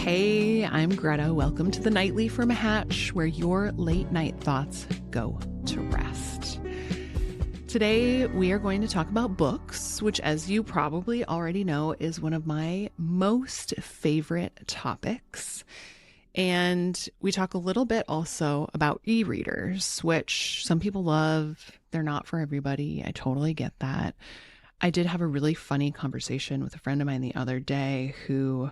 Hey, I'm Greta. Welcome to the Nightly from a Hatch, where your late night thoughts go to rest. Today, we are going to talk about books, which, as you probably already know, is one of my most favorite topics. And we talk a little bit also about e-readers, which some people love. They're not for everybody. I totally get that. I did have a really funny conversation with a friend of mine the other day who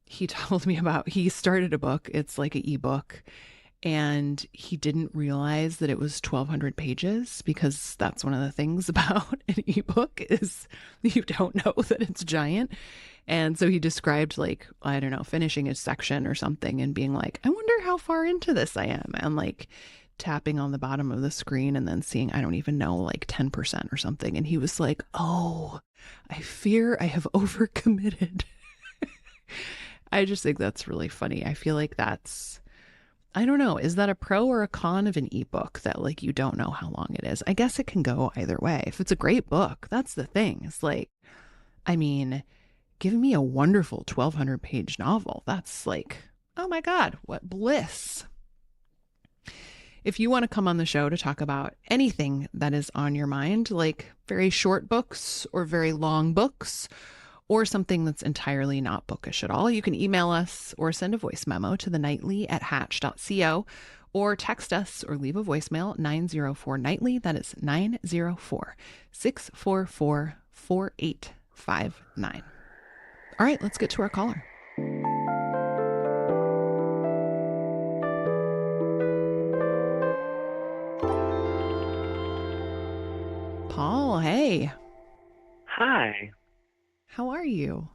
he told me about. He started a book. It's like an ebook. And he didn't realize that it was 1,200 pages, because that's one of the things about an ebook is you don't know that it's giant. And so he described, like, I don't know, finishing a section or something and being like, I wonder how far into this I am. And like tapping on the bottom of the screen and then seeing, I don't even know, like 10% or something. And he was like, oh, I fear I have overcommitted. I just think that's really funny. I feel like that's, I don't know, is that a pro or a con of an ebook that like you don't know how long it is? I guess it can go either way. If it's a great book, that's the thing. It's like, I mean, give me a wonderful 1,200 page novel. That's like, oh my God, what bliss. If you want to come on the show to talk about anything that is on your mind, like very short books or very long books, or something that's entirely not bookish at all, you can email us or send a voice memo to thenightly@hatch.co, or text us or leave a voicemail 904-NIGHTLY. That is 904-644-4859. All right, let's get to our caller. Paul, hey. Hi. How are you?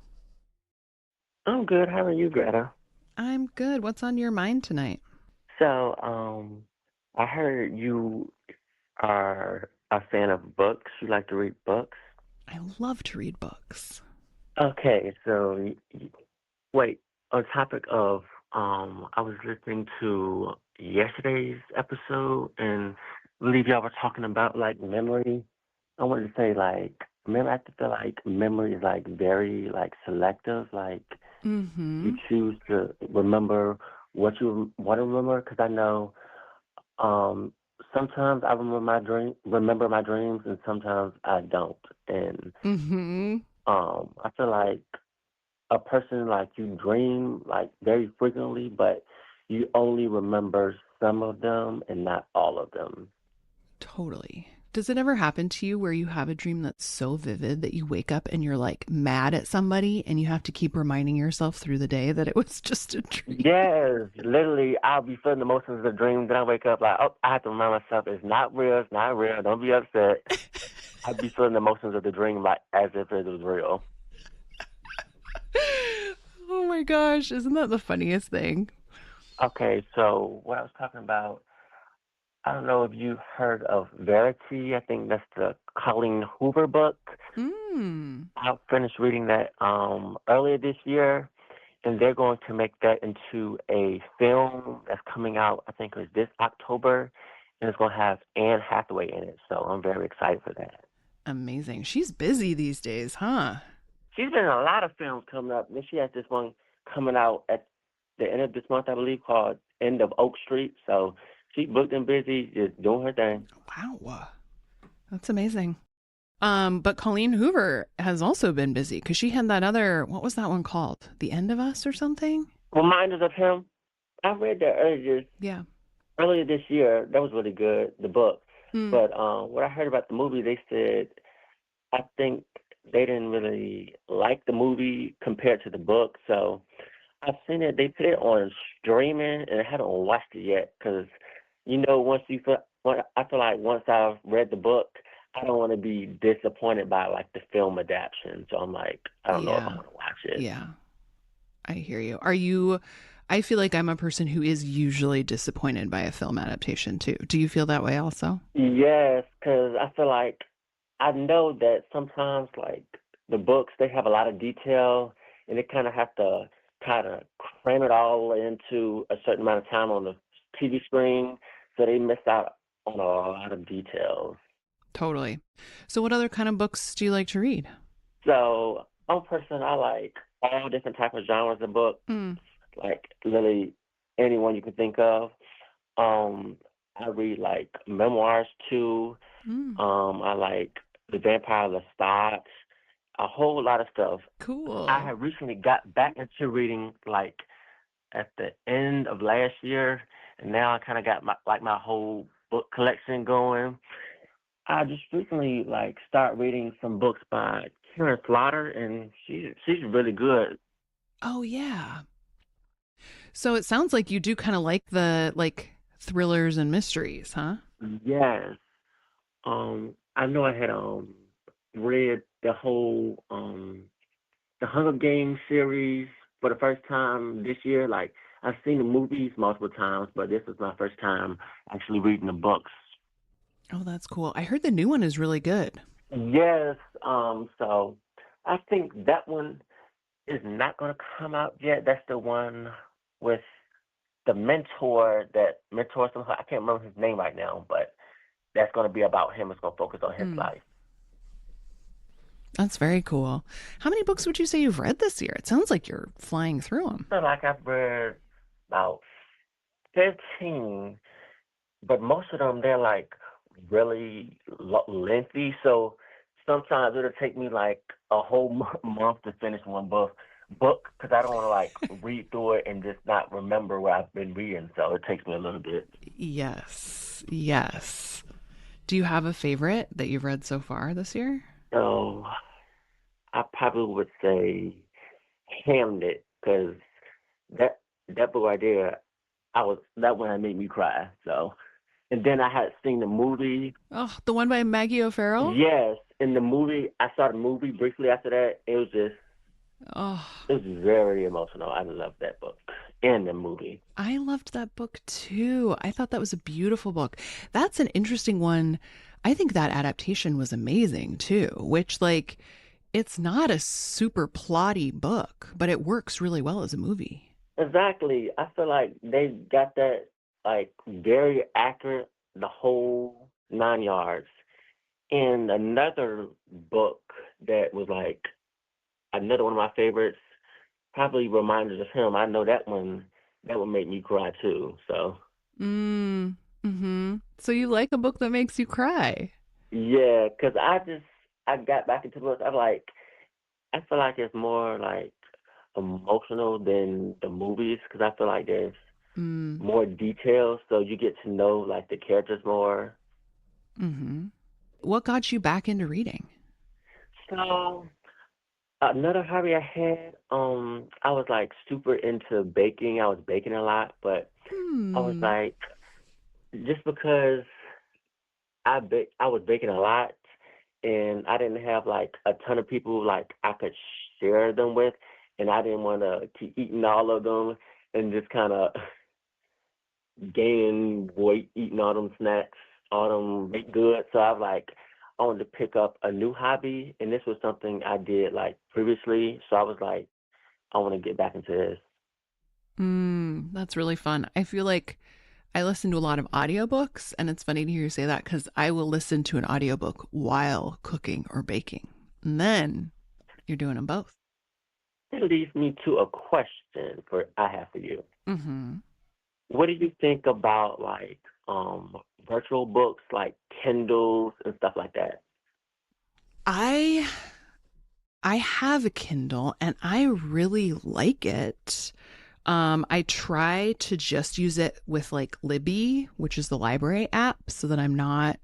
I'm good. How are you, Greta? I'm good. What's on your mind tonight? So, I heard you are a fan of books. You like to read books. I love to read books. Okay, so wait. On topic of, I was listening to yesterday's episode, and I believe y'all were talking about like memory. I wanted to say like, remember, I feel like memory is like very like selective. Like Mm-hmm. you choose to remember what you want to remember. Because I know um, sometimes I remember my dreams, and sometimes I don't. And Mm-hmm. I feel like a person like you dream like very frequently, but you only remember some of them and not all of them. Totally. Does it ever happen to you where you have a dream that's so vivid that you wake up and you're like mad at somebody and you have to keep reminding yourself through the day that it was just a dream? Yes, literally, I'll be feeling the emotions of the dream. Then I wake up like, oh, I have to remind myself it's not real. It's not real. Don't be upset. I'd be feeling the emotions of the dream like as if it was real. Oh my gosh, isn't that the funniest thing? Okay, so what I was talking about, I don't know if you heard of Verity. I think that's the Colleen Hoover book. Mm. I finished reading that earlier this year, and they're going to make that into a film that's coming out, I think it was this October, and it's going to have Anne Hathaway in it. So I'm very excited for that. Amazing. She's busy these days, huh? She's been in a lot of films coming up. Then she has this one coming out at the end of this month, I believe, called End of Oak Street. So she's booked and busy, just doing her thing. Wow. That's amazing. But Colleen Hoover has also been busy because she had that other, what was that one called? The End of Us or something? Reminders of him. I read that Yeah. earlier this year. That was really good, the book. Hmm. But what I heard about the movie, they said I think they didn't really like the movie compared to the book. So I've seen it. They put it on streaming, and I haven't watched it yet because, I feel like once I've read the book, I don't want to be disappointed by like the film adaptation. So I'm like, I don't know if I Yeah. want to watch it. Yeah. I hear you. I feel like I'm a person who is usually disappointed by a film adaptation too. Do you feel that way also? Yes, because I feel like I know that sometimes like the books they have a lot of detail, and they kind of cram it all into a certain amount of time on the TV screen, so they miss out on a lot of details. Totally. So what other kind of books do you like to read? So I'm a person, I like all different type of genres of books, Mm, like literally anyone you can think of. Um, I read like memoirs too. mm, I like The Vampire Lestat, a whole lot of stuff. I cool. have recently got back into reading like at the end of last year, and now I kind of got my whole book collection going. I just recently like start reading some books by Karen Slaughter, and she's really good. Oh yeah. So it sounds like you do kind of like the like thrillers and mysteries, huh? Yes. I know I had read the Hunger Games series for the first time this year. Like I've seen the movies multiple times, but this was my first time actually reading the books. Oh, that's cool. I heard the new one is really good. Yes. So I think that one is not going to come out yet. That's the one with the mentor that mentors him. I can't remember his name right now, but that's going to be about him. It's going to focus on his Mm, life. that's very cool. How many books would you say you've read this year? It sounds like you're flying through them. So like I've read about 15, but most of them they're like really lengthy. So sometimes it'll take me like a whole month to finish one book because I don't want to like read through it and just not remember what I've been reading. So it takes me a little bit. Yes. Yes. Do you have a favorite that you've read so far this year? So I probably would say Hamnet because that that book right there, I was that one that made me cry. So and then I had seen the movie. Oh, the one by Maggie O'Farrell? Yes, in the movie, I saw the movie briefly after that. Oh, It was very emotional. I love that book and the movie. I loved that book too. I thought that was a beautiful book. That's an interesting one. I think that adaptation was amazing too, which, like, it's not a super plotty book, but it works really well as a movie. Exactly. I feel like they got that like very accurate, the whole 9 yards. And another book that was like another one of my favorites, probably reminders of him. I know that one made me cry too. So So you like a book that makes you cry? yeah, because I got back into books. I feel like it's more like emotional than the movies because I feel like there's Mm, more details, so you get to know like the characters more. mm-hmm. What got you back into reading? So another hobby I had, I was like super into baking. I was baking a lot, but I was Hmm. like just because I was baking a lot and I didn't have like a ton of people like I could share them with, and I didn't want to keep eating all of them and just kind of gain weight eating all them snacks, all them baked goods. So I was like, I wanted to pick up a new hobby, and this was something I did like previously. So I was like, I want to get back into this. That's really fun. I feel like I listen to a lot of audiobooks, and it's funny to hear you say that because I will listen to an audiobook while cooking or baking. And then you're doing them both. It leads me to a question for I have for you. Hmm. What do you think about like virtual books like Kindles and stuff like that? I I have a Kindle and I really like it. I try to just use it with like Libby, which is the library app, so that I'm not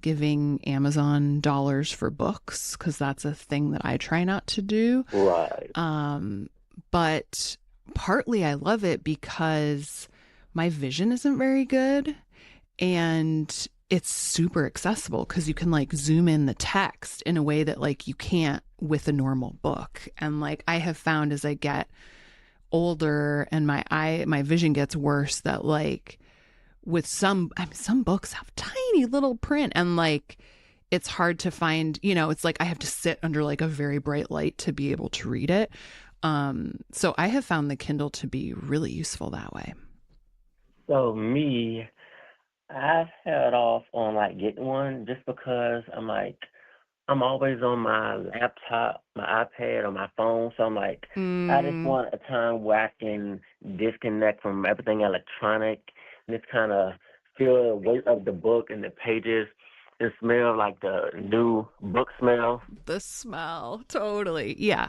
giving Amazon dollars for books because that's a thing that I try not to do. Right. Um, but partly I love it because my vision isn't very good and it's super accessible because you can like zoom in the text in a way that like you can't with a normal book. And like I have found as I get older and my vision gets worse that like with some books have tiny little print and like it's hard to find, it's like I have to sit under like a very bright light to be able to read it. So I have found the Kindle to be really useful that way. So me, I've held off on like getting one just because I'm like, I'm always on my laptop, my iPad, or my phone. So I'm like, I just Mm, want a time where I can disconnect from everything electronic and just kind of feel the weight of the book and the pages and smell like the new book smell. the smell. Totally. Yeah.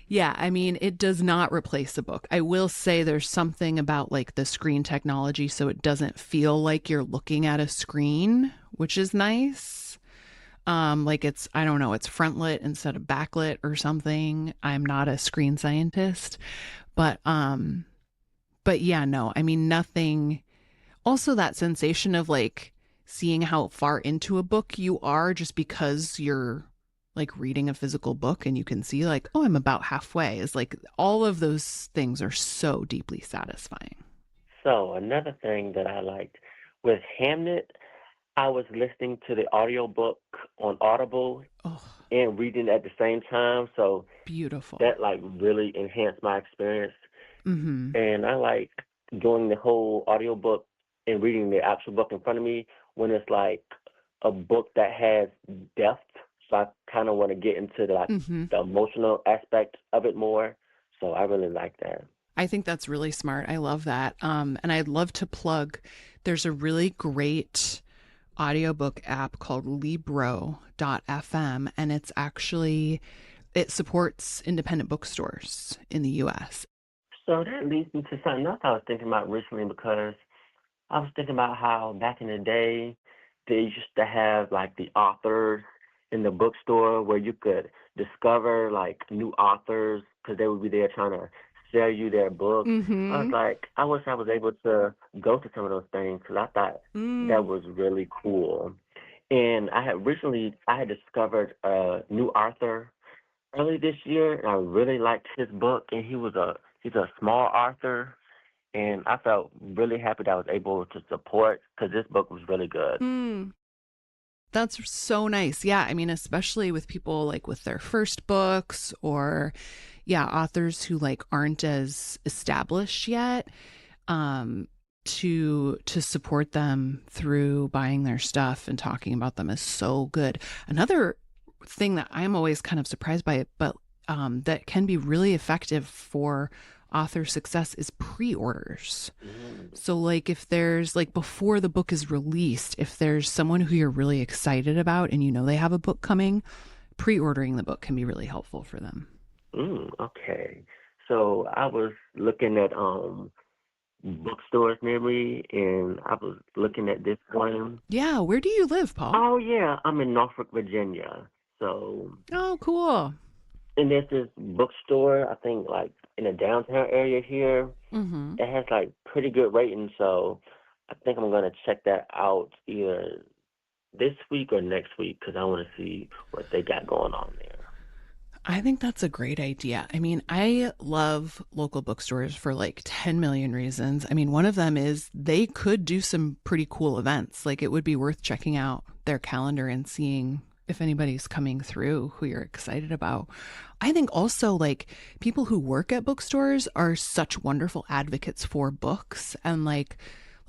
Yeah, I mean, it does not replace a book. I will say there's something about like the screen technology so it doesn't feel like you're looking at a screen, which is nice. Like it's I don't know, it's frontlit instead of backlit or something. I'm not a screen scientist, but but yeah, no. I mean, nothing also that sensation of like seeing how far into a book you are just because you're like reading a physical book and you can see like, oh, I'm about halfway is like all of those things are so deeply satisfying. So another thing that I liked with Hamnet, I was listening to the audiobook on Audible Oh, and reading at the same time. So beautiful. that like really enhanced my experience. Mm-hmm. And I like doing the whole audiobook and reading the actual book in front of me when it's like a book that has depth. So I kind of want to get into the like Mm-hmm. the emotional aspect of it more. So I really like that. I think that's really smart. I love that. And I'd love to plug there's a really great audiobook app called Libro.fm, and it's actually it supports independent bookstores in the US. So that leads me to something else I was thinking about recently because I was thinking about how back in the day they used to have like the authors in the bookstore where you could discover like new authors because they would be there trying to sell you their books. I was Mm-hmm. like, I wish I was able to go to some of those things because I thought that Mm. was really cool. And I had discovered a new author early this year, and I really liked his book. And he's a small author, and I felt really happy that I was able to support because this book was really good. Mm. That's so nice. Yeah. I mean, especially with people like with their first books or, yeah, authors who like aren't as established yet, to support them through buying their stuff and talking about them is so good. Another thing that I'm always kind of surprised by, but that can be really effective for author success is pre-orders. Mm. So like if there's like before the book is released, if there's someone who you're really excited about and you know they have a book coming, pre-ordering the book can be really helpful for them. Okay. So I was looking at bookstores near me, and I was looking at this one. Yeah, where do you live, Paul? Oh yeah, I'm in Norfolk, Virginia. So, Oh, cool. and there's this bookstore, I think like in the downtown area here. Mm-hmm. It has like pretty good ratings, so I think I'm gonna check that out either this week or next week because I want to see what they got going on there. I think that's a great idea. I mean, I love local bookstores for like 10 million reasons. I mean, one of them is they could do some pretty cool events. Like, it would be worth checking out their calendar and seeing if anybody's coming through who you're excited about. I think also, like, people who work at bookstores are such wonderful advocates for books. And, like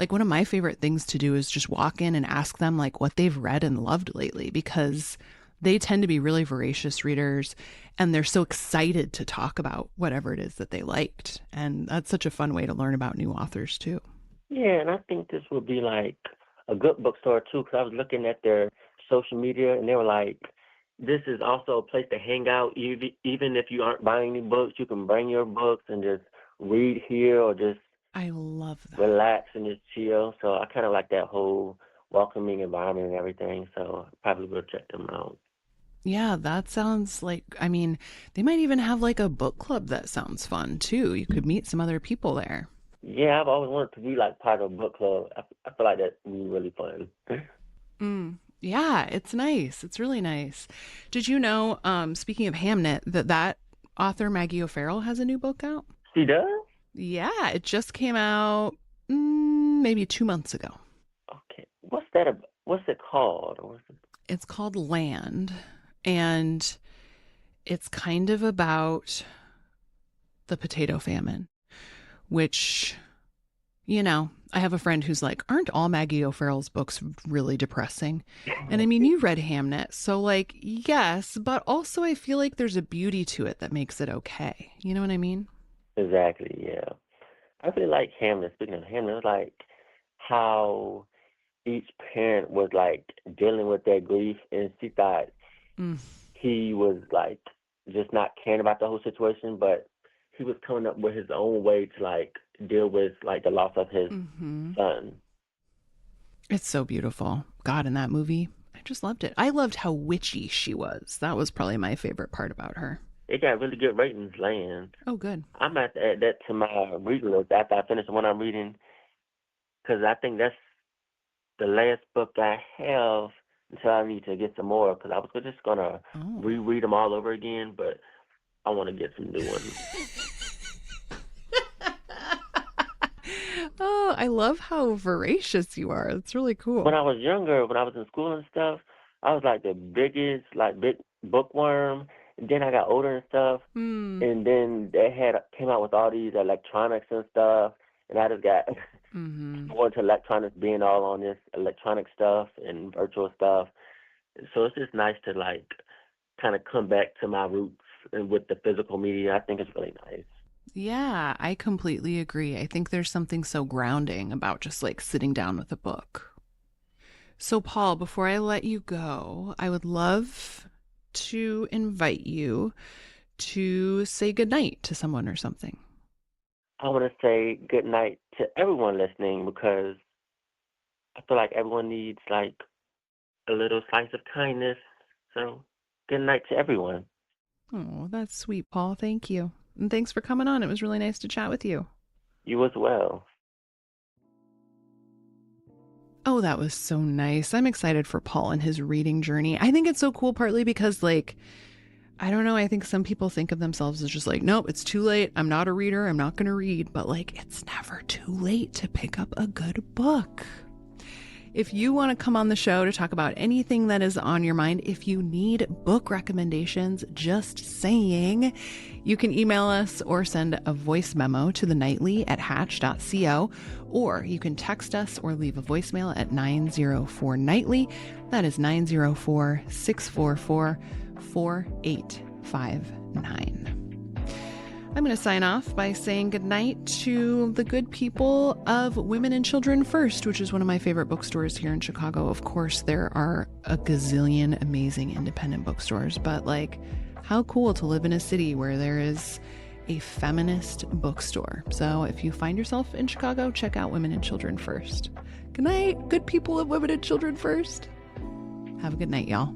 one of my favorite things to do is just walk in and ask them like what they've read and loved lately because they tend to be really voracious readers and they're so excited to talk about whatever it is that they liked. And that's such a fun way to learn about new authors, too. Yeah, and I think this would be like a good bookstore too because I was looking at their social media and they were like, this is also a place to hang out. Even if you aren't buying any books, you can bring your books and just read here or just I love that. relax and just chill. So I kind of like that whole welcoming environment and everything. So I probably will check them out. Yeah, that sounds like, I mean, they might even have like a book club that sounds fun too. You could meet some other people there. Yeah, I've always wanted to be like part of a book club. I feel like that would be really fun. Mm. Yeah, it's nice. It's really nice. Did you know, speaking of Hamnet, that author Maggie O'Farrell has a new book out? She does? Yeah, it just came out maybe 2 months ago. Okay. What's that? What's it called? It's called Land, and it's kind of about the potato famine, which You know, I have a friend who's like, aren't all Maggie O'Farrell's books really depressing? And I mean, you read Hamnet, so like, yes, but also I feel like there's a beauty to it that makes it okay. You know what I mean? Exactly, yeah. I really like Hamlet. Speaking of Hamlet, it's like how each parent was like dealing with their grief, and she thought Mm, he was like just not caring about the whole situation, but he was coming up with his own way to like deal with like the loss of his hmm. son. It's so beautiful. God, in that movie, I just loved it. I loved how witchy she was. That was probably my favorite part about her. It got really good ratings, land. Oh, good. I'm about to add that to my reading list after I finish the one I'm reading, because I think that's the last book I have until I need to get some more, because I was just gonna Oh. reread them all over again, but I want to get some new ones. Oh, I love how voracious you are. It's really When cool. I was younger, when I was in school and stuff, I was like the biggest, like big bookworm. And then I got older and stuff, Hmm. and then they had came out with all these electronics and stuff, and I just got Mm-hmm. more into electronics, being all on this electronic stuff and virtual stuff. So it's just nice to like kind of come back to my roots and with the physical media. I think it's really nice. Yeah, I completely agree. I think there's something so grounding about just like sitting down with a book. So, Paul, before I let you go, I would love to invite you to say goodnight to someone or something. I want to say good night to everyone listening, because I feel like everyone needs like a little slice of kindness. So good night to everyone. Oh, that's sweet, Paul. Thank you. And thanks for coming on. It was really nice to chat with you. You as well. Oh, that was so nice. I'm excited for Paul and his reading journey. I think it's so cool, partly because, like, I don't know, I think some people think of themselves as just like, nope, it's too late. I'm not a reader. I'm not going to read. But, like, it's never too late to pick up a good book. If you want to come on the show to talk about anything that is on your mind, if you need book recommendations, just saying, you can email us or send a voice memo to the nightly at hatch.co, or you can text us or leave a voicemail at 904 nightly. That is 904 644 4859. I'm going to sign off by saying goodnight to the good people of Women and Children First, which is one of my favorite bookstores here in Chicago. Of course, there are a gazillion amazing independent bookstores, but like, how cool to live in a city where there is a feminist bookstore. So if you find yourself in Chicago, check out Women and Children First. Good night, good people of Women and Children First. Have a good night, y'all.